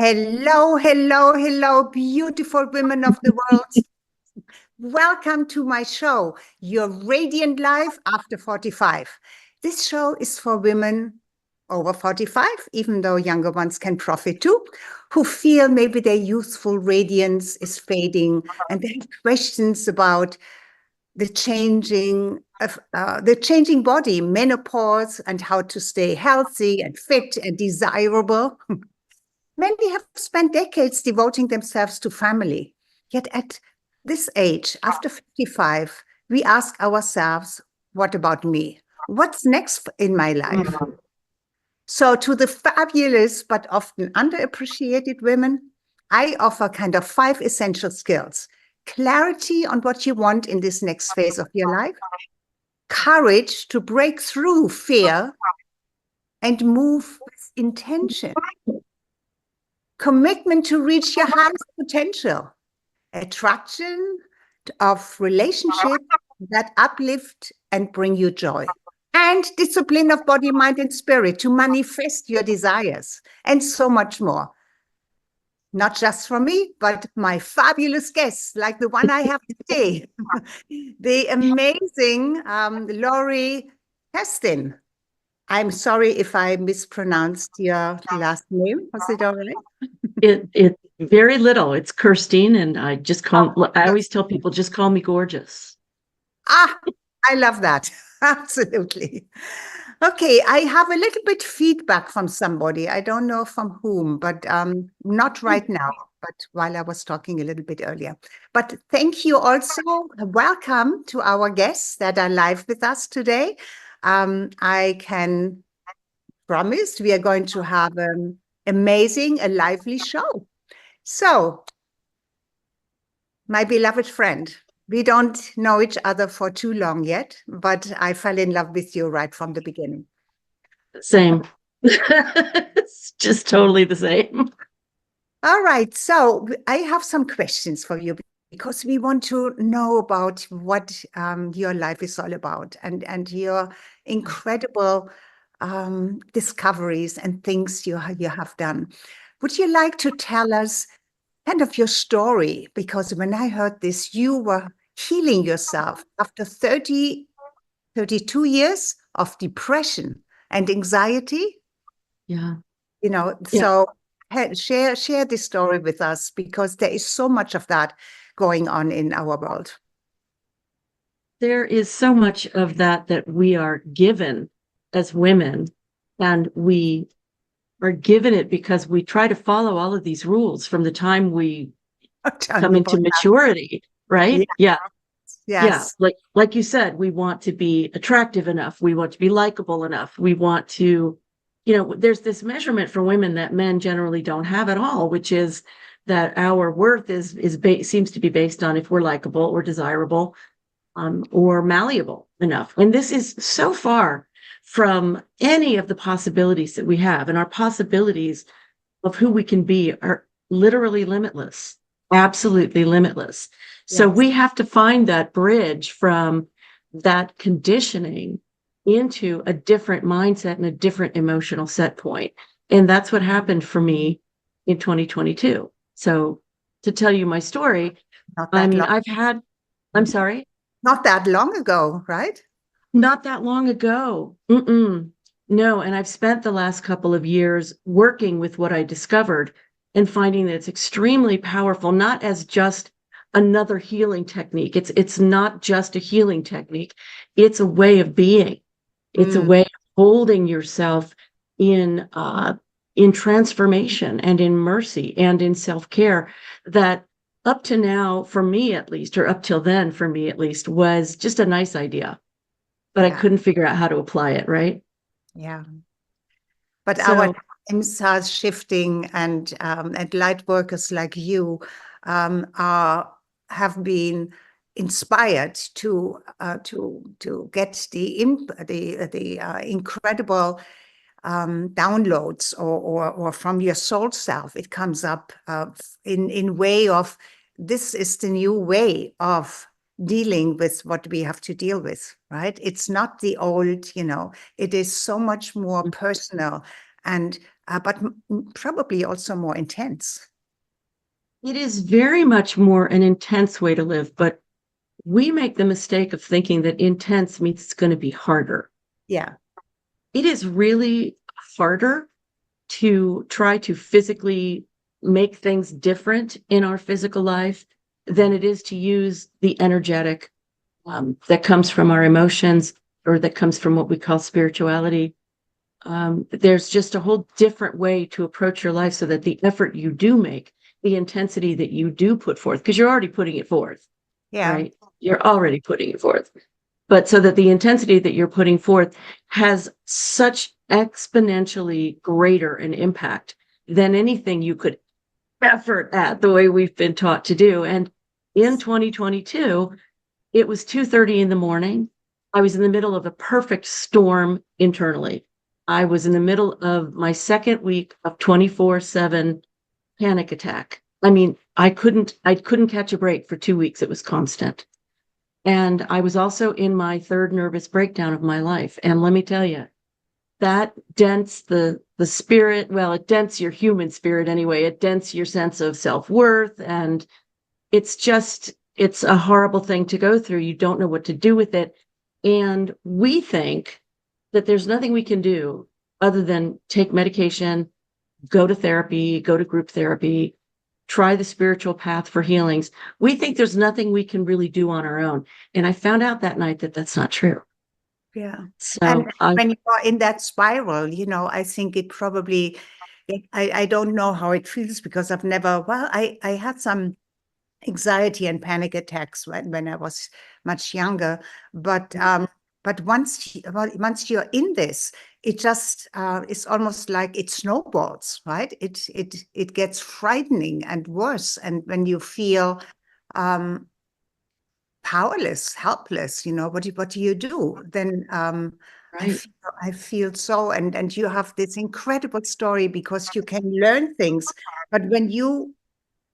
Hello, hello, hello, beautiful women of the world. Welcome to my show, Your Radiant Life After 45. This show is for women over 45, even though younger ones can profit too, who feel maybe their youthful radiance is fading and they have questions about the changing body, menopause, and how to stay healthy and fit and desirable. Many have spent decades devoting themselves to family. Yet at this age, after 55, we ask ourselves, what about me? What's next in my life? So to the fabulous but often underappreciated women, I offer kind of 5 essential skills. Clarity on what you want in this next phase of your life, courage to break through fear and move with intention, commitment to reach your highest potential, attraction of relationships that uplift and bring you joy, and discipline of body, mind, and spirit to manifest your desires, and so much more. Not just from me, but my fabulous guests, like the one I have today, the amazing Lori Heston. I'm sorry if I mispronounced your last name. Was it all right? It very little. It's Kirstine, and I always tell people, just call me gorgeous. I love that. Absolutely. Okay, I have a little bit feedback from somebody. I don't know from whom, but not right now, but while I was talking a little bit earlier. But thank you also. Welcome to our guests that are live with us today. I can promise we are going to have an amazing, a lively show. So, my beloved friend, we don't know each other for too long yet, but I fell in love with you right from the beginning. Same. It's just totally the same. All right. So I have some questions for you because we want to know about what your life is all about and your incredible discoveries and things you have done. Would you like to tell us kind of your story? Because when I heard this, you were healing yourself after 32 years of depression and anxiety. Yeah. So share this story with us because there is so much of that going on in our world. There is so much of that we are given as women, and we are given it because we try to follow all of these rules from the time we come into maturity, right? Yeah. Yes. Yeah. Like you said, we want to be attractive enough. We want to be likable enough. We want to, there's this measurement for women that men generally don't have at all, which is that our worth seems to be based on if we're likable or desirable, or malleable enough. And this is so far from any of the possibilities that we have, and our possibilities of who we can be are literally limitless, absolutely limitless. Yes. So we have to find that bridge from that conditioning into a different mindset and a different emotional set point. And that's what happened for me in 2022. So to tell you my story, I'm sorry? Not that long ago, right? Not that long ago. No, and I've spent the last couple of years working with what I discovered and finding that it's extremely powerful, not as just another healing technique. It's not just a healing technique. It's a way of being. It's a way of holding yourself in transformation and in mercy and in self-care that up to now, for me at least, or up till then, for me at least, was just a nice idea. But I couldn't figure out how to apply it, right? Yeah. But our times are shifting, and light workers like you have been inspired to get the incredible downloads or from your soul self. It comes up in way of this is the new way of dealing with what we have to deal with, right? It's not the old, it is so much more personal. And but probably also more intense. It is very much more an intense way to live, but we make the mistake of thinking that intense means it's going to be harder. Yeah. It is really harder to try to physically make things different in our physical life than it is to use the energetic that comes from our emotions, or that comes from what we call spirituality. There's just a whole different way to approach your life, so that the effort you do make, the intensity that you do put forth, because you're already putting it forth, Yeah. right? You're already putting it forth. But so that the intensity that you're putting forth has such exponentially greater an impact than anything you could effort at, the way we've been taught to do. And in 2022, it was 2:30 in the morning. I was in the middle of a perfect storm internally. I was in the middle of my second week of 24/7 panic attack. I mean, I couldn't catch a break for 2 weeks. It was constant. And I was also in my third nervous breakdown of my life. And let me tell you, that dents the spirit. Well, it dents your human spirit anyway. It dents your sense of self-worth. And it's a horrible thing to go through. You don't know what to do with it. And we think that there's nothing we can do other than take medication, go to therapy, go to group therapy, try the spiritual path for healings. We think there's nothing we can really do on our own. And I found out that night that that's not true. Yeah. So And when you are in that spiral, I think it probably, I don't know how it feels, because I had some anxiety and panic attacks when I was much younger. But once you're in this, it just it's almost like it snowballs, right? It gets frightening and worse. And when you feel powerless, helpless, what do you do? Then right. I feel so, and you have this incredible story, because you can learn things, but when you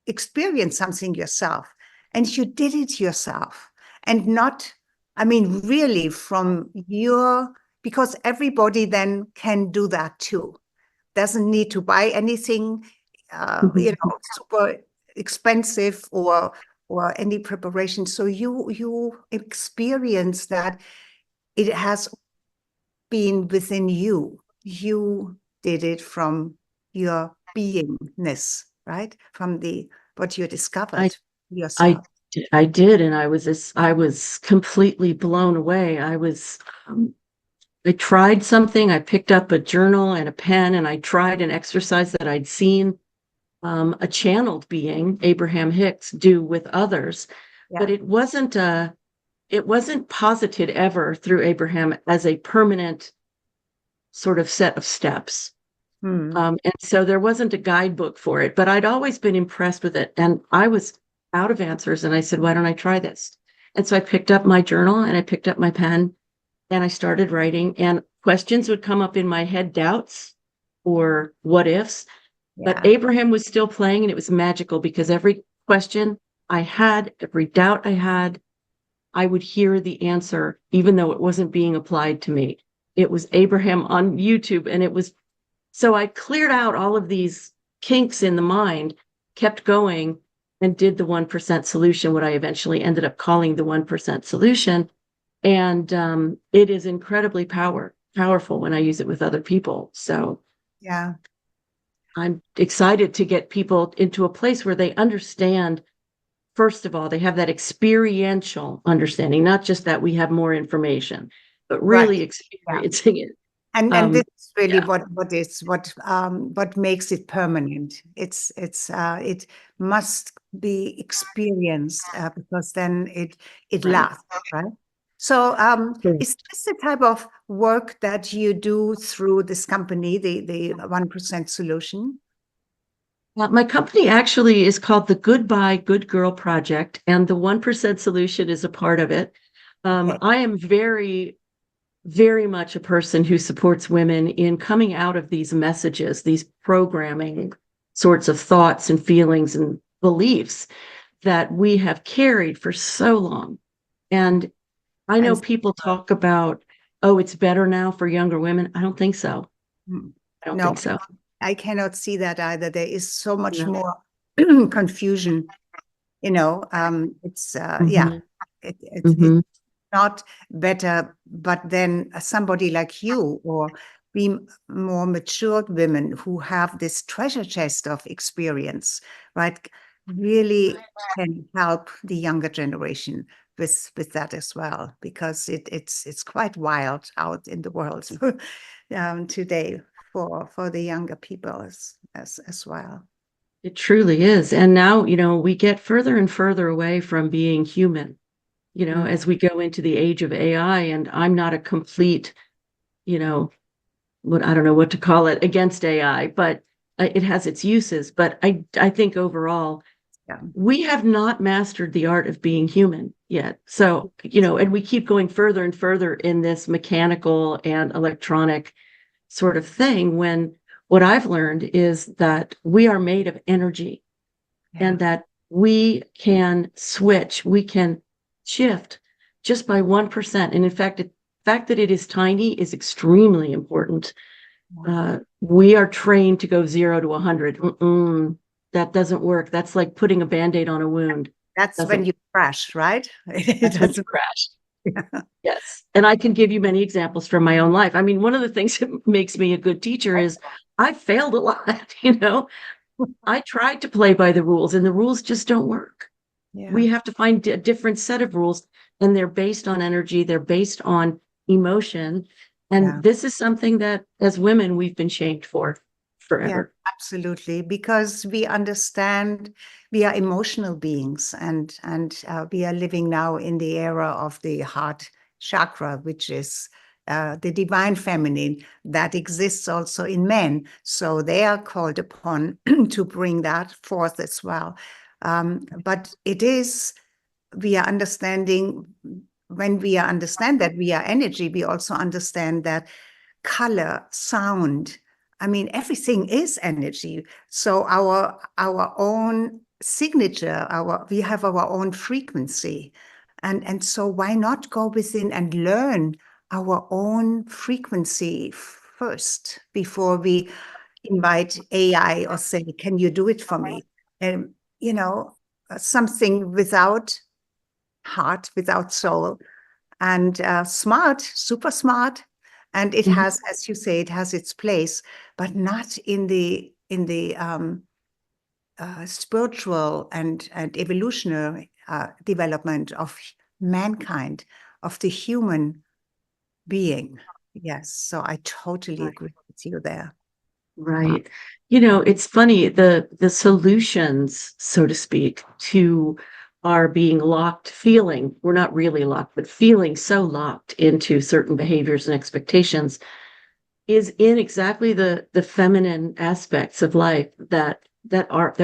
experience something yourself, and you did it yourself, and not, I mean, really because everybody then can do that too. Doesn't need to buy anything, super expensive, or any preparation. So you experience that it has been within you. You did it from your beingness, right? From what you discovered yourself. I did, and I was completely blown away. I tried something. I picked up a journal and a pen, and I tried an exercise that I'd seen a channeled being, Abraham Hicks, do with others, Yeah. but it wasn't posited ever through Abraham as a permanent sort of set of steps. And so there wasn't a guidebook for it, but I'd always been impressed with it. And I was out of answers, and I said, why don't I try this? And so I picked up my journal, and I picked up my pen, and I started writing, and questions would come up in my head, doubts or what ifs. Yeah. But Abraham was still playing, and it was magical, because every question I had, every doubt I had, I would hear the answer, even though it wasn't being applied to me. It was Abraham on YouTube, and so I cleared out all of these kinks in the mind, kept going, and did the 1% solution, what I eventually ended up calling the 1% solution. And it is incredibly powerful when I use it with other people. So Yeah. I'm excited to get people into a place where they understand. First of all, they have that experiential understanding, not just that we have more information, but really experiencing it. And this is really yeah. what makes it permanent. It must be experienced, because then it Right. lasts, right? So Sure. is this the type of work that you do through this company, the 1% solution? My company actually is called the Goodbye Good Girl Project, and the 1% solution is a part of it. Okay. I am very, very much a person who supports women in coming out of these messages, these programming sorts of thoughts and feelings and beliefs that we have carried for so long. And I know And people talk about, oh, it's better now for younger women. I don't think so. I don't no, think so. I cannot see that either. There is so much No. more confusion, it's Mhm. it's Mhm. not better, but then somebody like you or be more matured women who have this treasure chest of experience, right, really can help the younger generation with that as well, because it's quite wild out in the world today for the younger people as well. It truly is. And now, we get further and further away from being human, Mm. as we go into the age of AI. And I'm not a complete, you know, what I don't know what to call it against AI, but it has its uses. But I think overall, Yeah. we have not mastered the art of being human yet. So, and we keep going further and further in this mechanical and electronic sort of thing, when what I've learned is that we are made of energy, Yeah. and that we can switch, we can shift just by 1%. And in fact, the fact that it is tiny is extremely important. We are trained to go 0 to 100. That doesn't work. That's like putting a Band-Aid on a wound. That's when you crash, right? That's when you crash. Yes. And I can give you many examples from my own life. I mean, one of the things that makes me a good teacher is I failed a lot, I tried to play by the rules, and the rules just don't work. Yeah. We have to find a different set of rules, and they're based on energy, they're based on emotion. And this is something that as women, we've been shamed for forever. Yeah, absolutely. Because we understand we are emotional beings, and we are living now in the era of the heart chakra, which is the divine feminine that exists also in men. So they are called upon to bring that forth as well. But we are understanding, when we understand that we are energy, we also understand that color, sound, I mean, everything is energy. So our own signature, we have our own frequency. And so why not go within and learn our own frequency first before we invite AI or say, can you do it for me? And, something without heart, without soul, and smart, super smart. And it has, as you say, it has its place, but not in the spiritual and evolutionary development of mankind, of the human being. Yes, so I totally agree with you there. Right. It's funny, the solutions, so to speak, to our being locked, feeling, we're not really locked, but feeling so locked into certain behaviors and expectations, is in exactly the feminine aspects of life that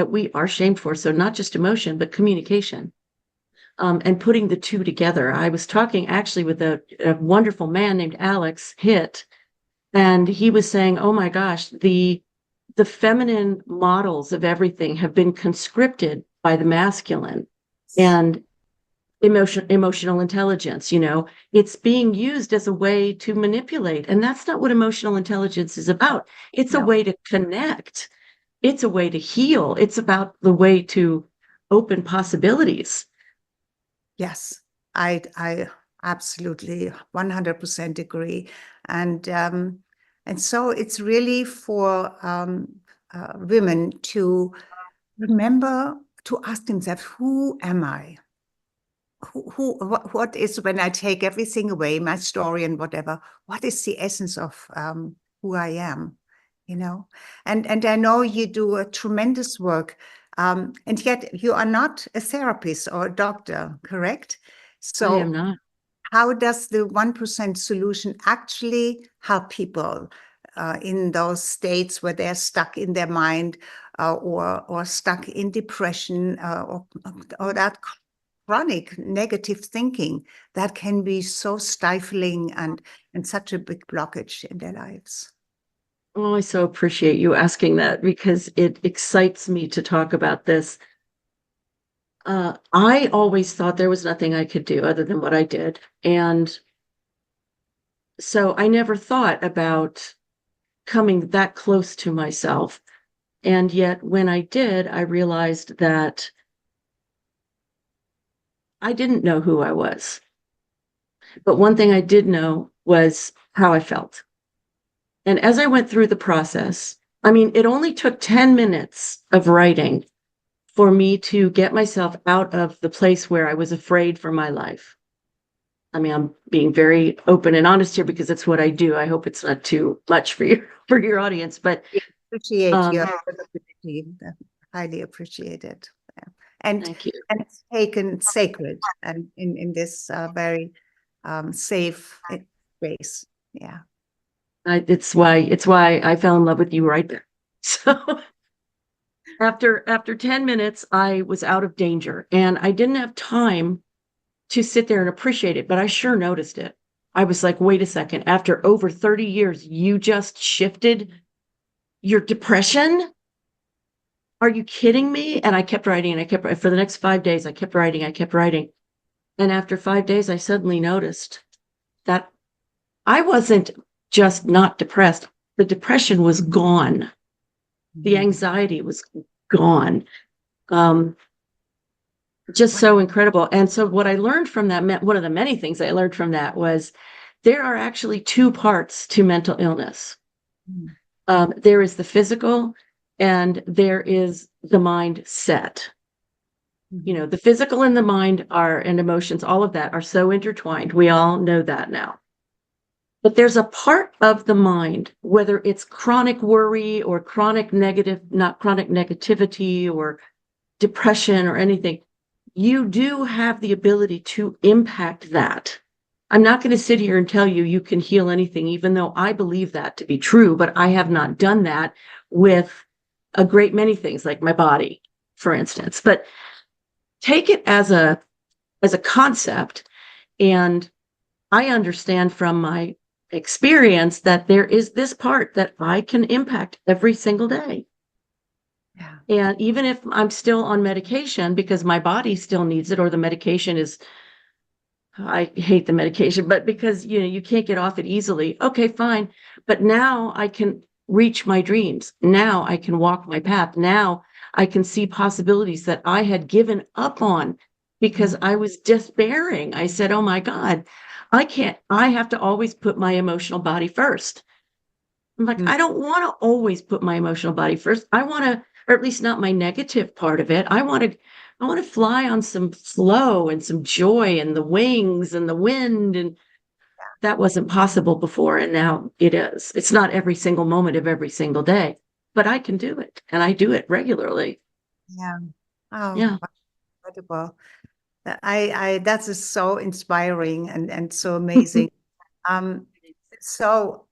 we are shamed for. So not just emotion, but communication. And putting the two together. I was talking actually with a wonderful man named Alex Hitt, and he was saying, oh my gosh, the feminine models of everything have been conscripted by the masculine, and emotional intelligence, it's being used as a way to manipulate. And that's not what emotional intelligence is about. It's a way to connect. It's a way to heal. It's about the way to open possibilities. Yes, I absolutely 100% agree. And so it's really for women to remember to ask themselves, who am I? What is, when I take everything away, my story and whatever, what is the essence of who I am? And I know you do a tremendous work, and yet you are not a therapist or a doctor, correct? I am So not. how does the 1% solution actually help people in those states where they're stuck in their mind, or stuck in depression, or that chronic negative thinking that can be so stifling and such a big blockage in their lives? Oh, I so appreciate you asking that, because it excites me to talk about this. I always thought there was nothing I could do other than what I did. And so I never thought about coming that close to myself. And yet when I did, I realized that I didn't know who I was. But one thing I did know was how I felt. And as I went through the process, I mean, it only took 10 minutes of writing for me to get myself out of the place where I was afraid for my life. I mean, I'm being very open and honest here because it's what I do. I hope it's not too much for your audience, but Appreciate your vulnerability. Highly appreciate it. Yeah. Thank you. And it's taken sacred and in this very safe space. Yeah. It's why I fell in love with you right there. So after 10 minutes, I was out of danger and I didn't have time to sit there and appreciate it, but I sure noticed it. I was like, wait a second, after over 30 years, you just shifted your depression? Are you kidding me? And I kept writing and I kept, for the next 5 days, I kept writing. And after 5 days, I suddenly noticed that I wasn't just not depressed. The depression was gone. The anxiety was gone. Just so incredible. And so what I learned from that, one of the many things I learned from that was there are actually two parts to mental illness. There is the physical and there is the mindset. You know, the physical and the mind and emotions, all of that are so intertwined. We all know that now. But there's a part of the mind, whether it's chronic worry or chronic negativity or depression or anything, you do have the ability to impact that. I'm not going to sit here and tell you you can heal anything, even though I believe that to be true, but I have not done that with a great many things like my body, for instance. But take it as a concept, and I understand from my experience that there is this part that I can impact every single day. Yeah. And even if I'm still on medication because my body still needs it, or the medication is, I hate the medication, but because, you know, you can't get off it easily. Okay, fine. But now I can reach my dreams. Now I can walk my path. Now I can see possibilities that I had given up on because I was despairing. I said, oh my God, I have to always put my emotional body first. I'm like, I don't want to always put my emotional body first. I want to, or at least not my negative part of it. I want to fly on some flow and some joy and the wings and the wind. And that wasn't possible before. And now it is. It's not every single moment of every single day, but I can do it. And I do it regularly. Yeah. Oh, yeah. Incredible. That is so inspiring and so amazing. So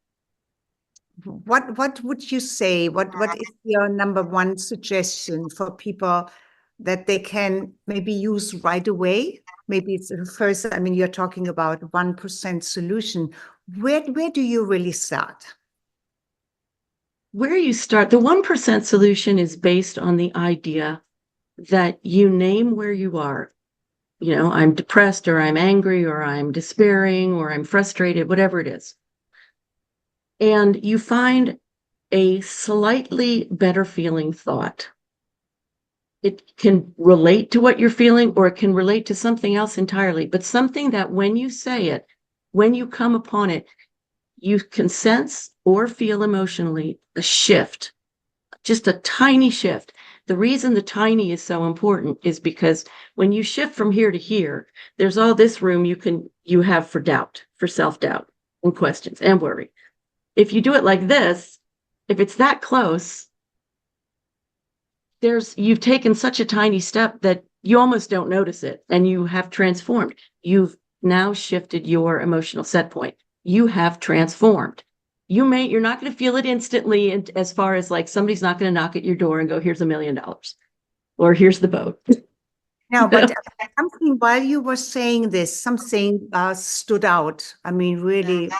what would you say? What is your number one suggestion for people that they can maybe use right away? Maybe it's first, I mean, you're talking about 1% solution. Where do you really start? Where you start, the 1% solution is based on the idea that you name where you are. You know, I'm depressed, or I'm angry, or I'm despairing, or I'm frustrated, whatever it is. And you find a slightly better feeling thought. It can relate to what you're feeling, or it can relate to something else entirely, but something that when you say it, when you come upon it, you can sense or feel emotionally a shift, just a tiny shift. The reason the tiny is so important is because when you shift from here to here, there's all this room you have for doubt, for self-doubt and questions and worry. If you do it like this, if it's that close, you've taken such a tiny step that you almost don't notice it, and you have transformed. You've now shifted your emotional set point. You have transformed. You're not going to feel it instantly, and as far as like somebody's not going to knock at your door and go, here's $1 million, or here's the boat. No, but something while you were saying this, something stood out. I mean, really,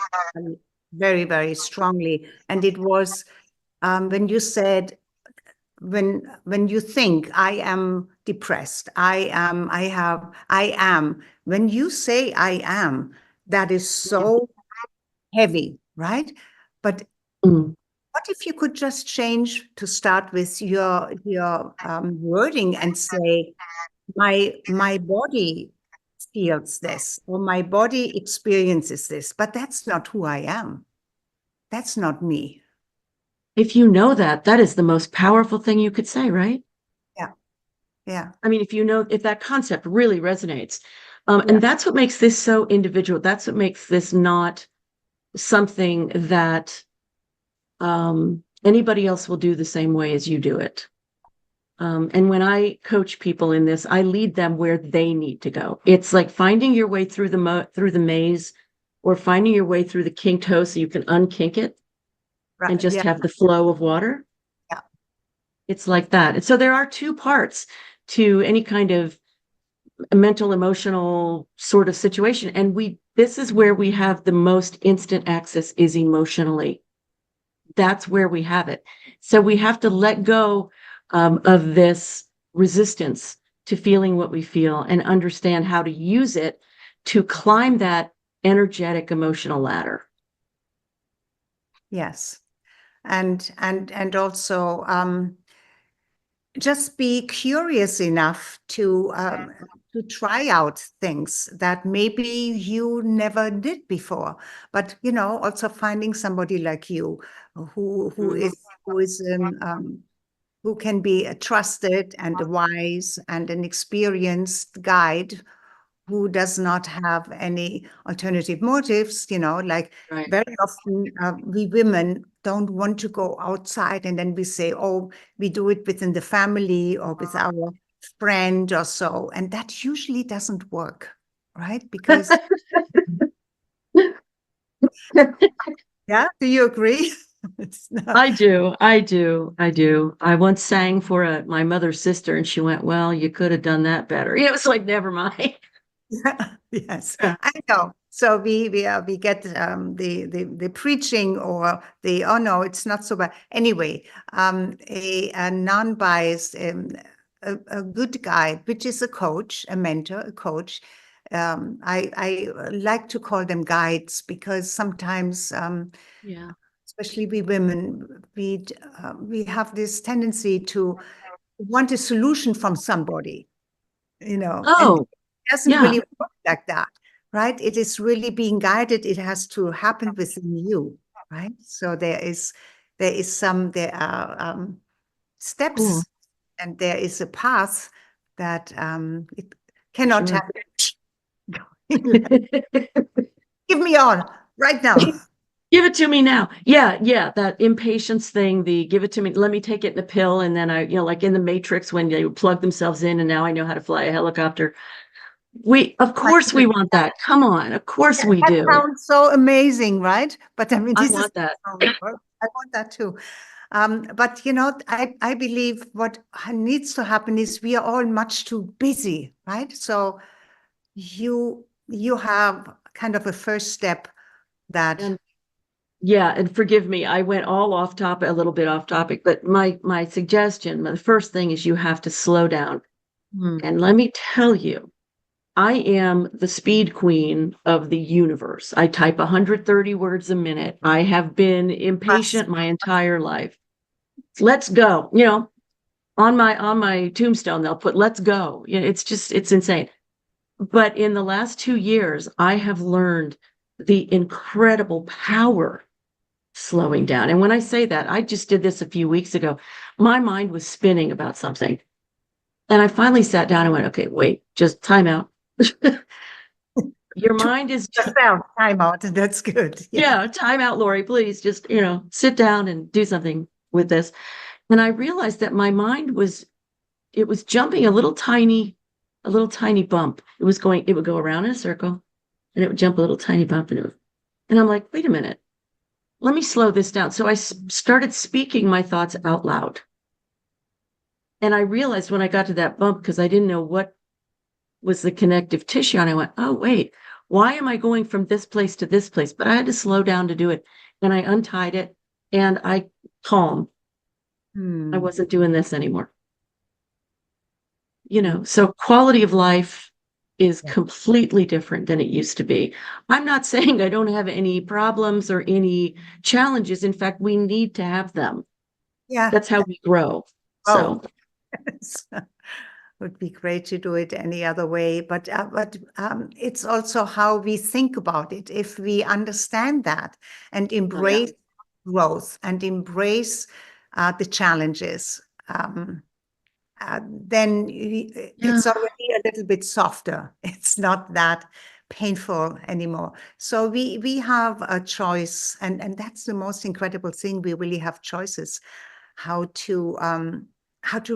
very, very strongly. And it was when you said, when you think I am depressed, I am. When you say I am, that is so heavy, right? But what if you could just change to start with your wording and say, my body feels this, or my body experiences this, but that's not who I am. That's not me. If you know that, that is the most powerful thing you could say, right? Yeah. Yeah. I mean, if that concept really resonates, Yeah. and that's what makes this so individual. That's what makes this not something that anybody else will do the same way as you do it. And when I coach people in this, I lead them where they need to go. It's like finding your way through the maze, or finding your way through the kinked toe so you can unkink it and just have the flow of water. Yeah. It's like that. And so there are two parts to any kind of mental, emotional sort of situation. And this is where we have the most instant access, is emotionally. That's where we have it. So we have to let go of this resistance to feeling what we feel, and understand how to use it to climb that energetic emotional ladder. Yes. And also just be curious enough to try out things that maybe you never did before. But also finding somebody like you who can be a trusted and a wise and an experienced guide, who does not have any alternative motives, like Right. very often we women don't want to go outside, and then we say, oh, we do it within the family or with our friend or so. And that usually doesn't work, right? Because, yeah, do you agree? I do. I once sang for my mother's sister, and she went, well, you could have done that better. It was like, never mind. Yes, I know. So we get the preaching, or oh no, it's not so bad. Anyway, a non-biased, a good guide, which is a coach, a mentor, a coach. I like to call them guides, because sometimes, Yeah. especially we women, we have this tendency to want a solution from somebody, and Oh, it doesn't yeah. really work like that, right? It is really being guided. It has to happen within you, right? So there are steps, Cool. and there is a path that it cannot Sure. happen. Give me all right now. Give it to me now. Yeah. That impatience thing, the give it to me, let me take it in a pill. And then like in the Matrix, when they plug themselves in, and now I know how to fly a helicopter. Of course we want that. Come on. Of course we That do. sounds so amazing, right? But I mean, I this is want that. I want that too. But I believe what needs to happen is we are all much too busy, right? So you have kind of a first step that And yeah, and forgive me, I went all off topic, a little bit off topic, but my suggestion, the first thing is you have to slow down. And let me tell you, I am the speed queen of the universe. I type 130 words a minute. I have been impatient my entire life. Let's go. On my tombstone, they'll put, let's go. It's insane. But in the last 2 years, I have learned the incredible power slowing down. And when I say that, I just did this a few weeks ago. My mind was spinning about something. And I finally sat down and went, okay, wait, just time out. Your mind is just time out. That's good. Yeah, time out, Lori, please just, sit down and do something with this. And I realized that my mind was jumping a little tiny bump. It would go around in a circle, and it would jump a little tiny bump, and I'm like, wait a minute, let me slow this down. So I started speaking my thoughts out loud. And I realized when I got to that bump, because I didn't know what was the connective tissue, and I went, oh, wait, why am I going from this place to this place? But I had to slow down to do it. And I untied it, and I calm. I wasn't doing this anymore. So quality of life, is completely different than it used to be. I'm not saying I don't have any problems or any challenges. In fact, we need to have them. Yeah. That's how we grow. Oh, So would be great to do it any other way, but it's also how we think about it. If we understand that and embrace growth and embrace the challenges, then it's already a little bit softer. It's not that painful anymore. So we have a choice, and that's the most incredible thing. We really have choices how to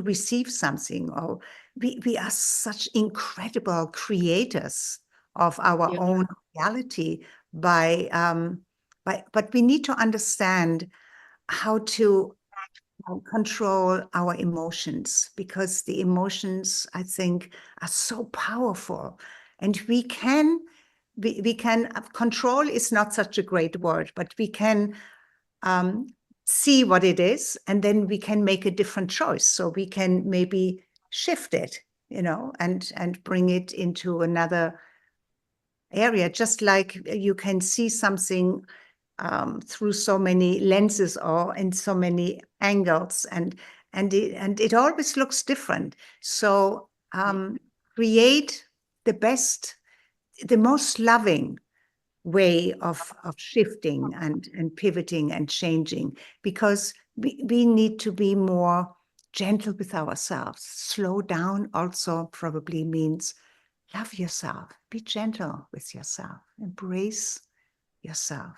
receive something. Or we are such incredible creators of our own reality but we need to understand how to control our emotions, because the emotions, I think, are so powerful. And we can control is not such a great word, but we can see what it is, and then we can make a different choice. So we can maybe shift it, and bring it into another area, just like you can see something through so many lenses or in so many angles, and it always looks different. So create the most loving way of shifting and pivoting and changing, because we need to be more gentle with ourselves. Slow down also probably means love yourself, be gentle with yourself, embrace yourself.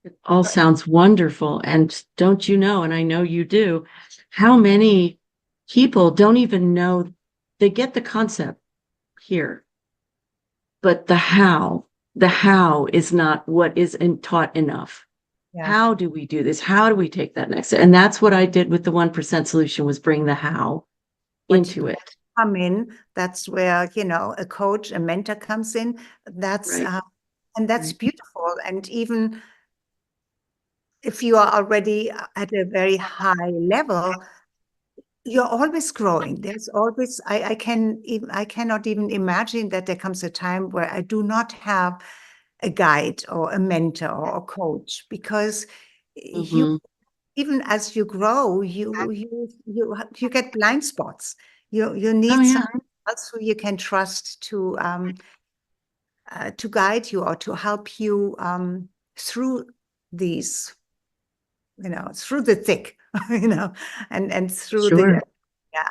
it all sounds wonderful. And don't you know, and I know you do, how many people don't even know, they get the concept here, but the how is not what is taught enough. Yeah. How do we do this? How do we take that next step? And that's what I did with the 1% solution, was bring the how into it. Come in. That's where, a coach, a mentor comes in. That's Right. And that's beautiful. And even if you are already at a very high level, you're always growing. There's always, I cannot even imagine that there comes a time where I do not have a guide or a mentor or a coach, because you, even as you grow, you get blind spots. You need someone else who you can trust to guide you or to help you through these, through the thick, and through the, yeah.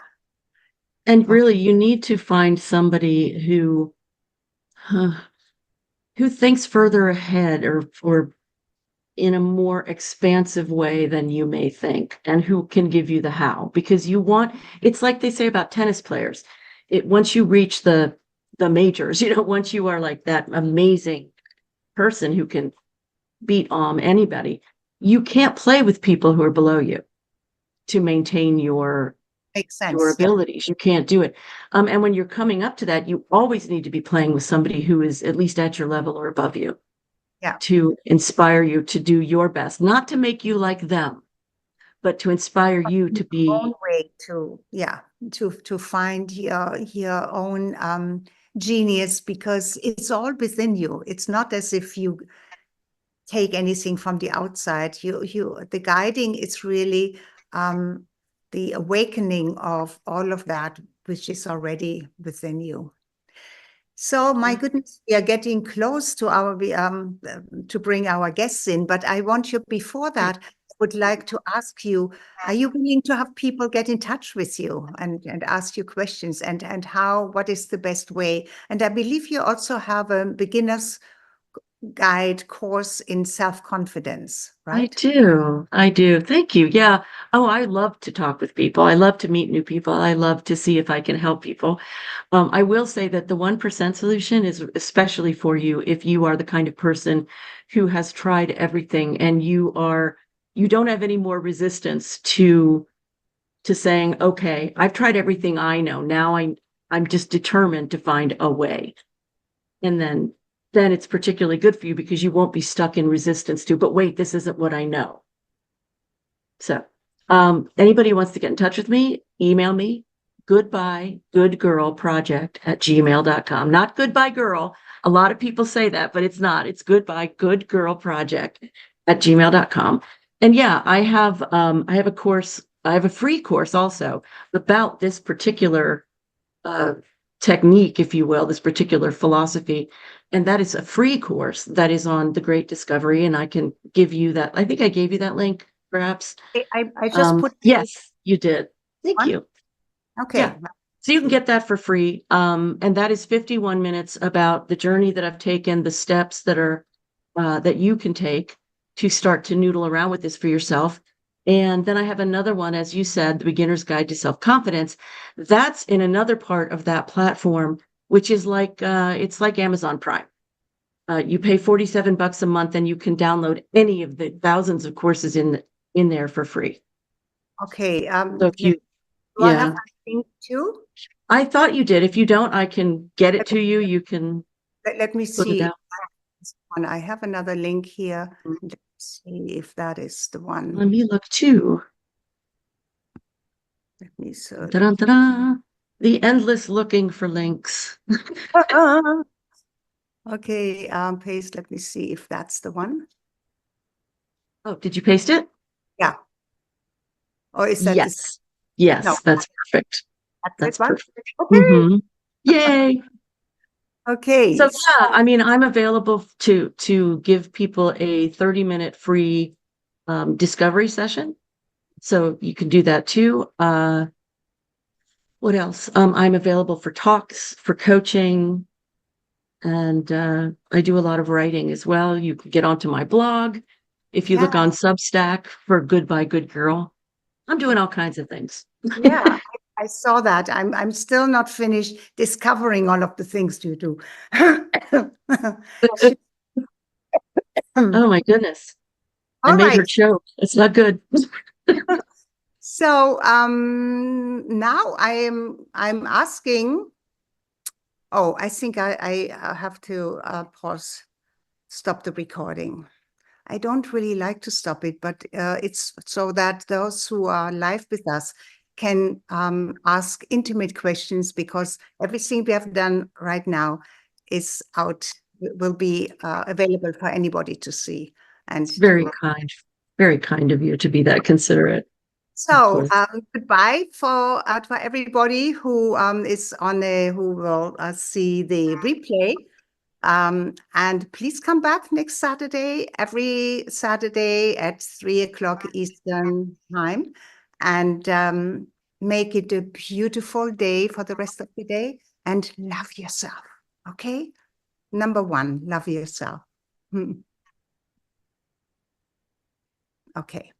And really, you need to find somebody who thinks further ahead, or in a more expansive way than you may think, and who can give you the how. Because it's like they say about tennis players. Once you reach the majors, once you are like that amazing person who can beat anybody, you can't play with people who are below you to maintain your Makes sense. your abilities. You can't do it. And when you're coming up to that, you always need to be playing with somebody who is at least at your level or above you. Yeah. To inspire you to do your best, not to make you like them, but to inspire you to be own way to find your own genius, because it's all within you. It's not as if you take anything from the outside. The guiding is really the awakening of all of that which is already within you. So my goodness, we are getting close to to bring our guests in, but I want you, before that, would like to ask you, are you willing to have people get in touch with you and ask you questions, and what is the best way? And I believe you also have a beginner's guide course in self-confidence, right? I do. Thank you. Yeah. Oh, I love to talk with people. I love to meet new people. I love to see if I can help people. I will say that the 1% solution is especially for you if you are the kind of person who has tried everything, and you don't have any more resistance to saying, okay, I've tried everything I know. Now I'm just determined to find a way. And then it's particularly good for you, because you won't be stuck in resistance to, but wait, this isn't what I know. So anybody who wants to get in touch with me, email me, goodbyegoodgirlproject@gmail.com. Not goodbye girl. A lot of people say that, but it's not. It's goodbyegoodgirlproject@gmail.com. And yeah, I have a course, I have a free course also about this particular technique, if you will, this particular philosophy. And that is a free course that is on the Great Discovery. And I can give you that. I think I gave you that link, perhaps. I just put Yes, you did. Thank one. you. Okay. Yeah. So you can get that for free. And that is 51 minutes about the journey that I've taken, the steps that are that you can take to start to noodle around with this for yourself. And then I have another one, as you said, the Beginner's Guide to Self-Confidence. That's in another part of that platform, which is like it's like Amazon Prime. You pay $47 a month, and you can download any of the thousands of courses in there for free. Okay. So if you, Do I have yeah, a link too? I thought you did. If you don't, I can get it to you. You can Let me put it see. out. I have another link here. Mm. Let's see if that is the one. Let me look too. Let me search. Da-da-da-da. The endless looking for links. Okay, paste. Let me see if that's the one. Oh, did you paste it? Yeah. Or is that Yes. Yes, no, that's perfect. that's That's it one? perfect. Okay. Mhm. Yay. Okay. So yeah, I mean, I'm available to give people a 30-minute free discovery session. So you can do that too. What else? I'm available for talks, for coaching, and I do a lot of writing as well. You can get onto my blog. If you Yeah, look on Substack for Goodbye Good Girl, I'm doing all kinds of things. yeah. I saw that. I'm still not finished discovering all of the things you do. Oh my goodness. I All made her right. choke. It's not good. So now I'm asking. Oh, I think I have to pause, stop the recording. I don't really like to stop it, but it's so that those who are live with us can ask intimate questions, because everything we have done right now is out, will be available for anybody to see and to. Very kind of you to be that considerate. Of So course. goodbye for everybody who is on who will see the replay. And please come back next Saturday, every Saturday at 3 o'clock Eastern time, and make it a beautiful day for the rest of the day, and love yourself. Okay? Number one, love yourself. Okay.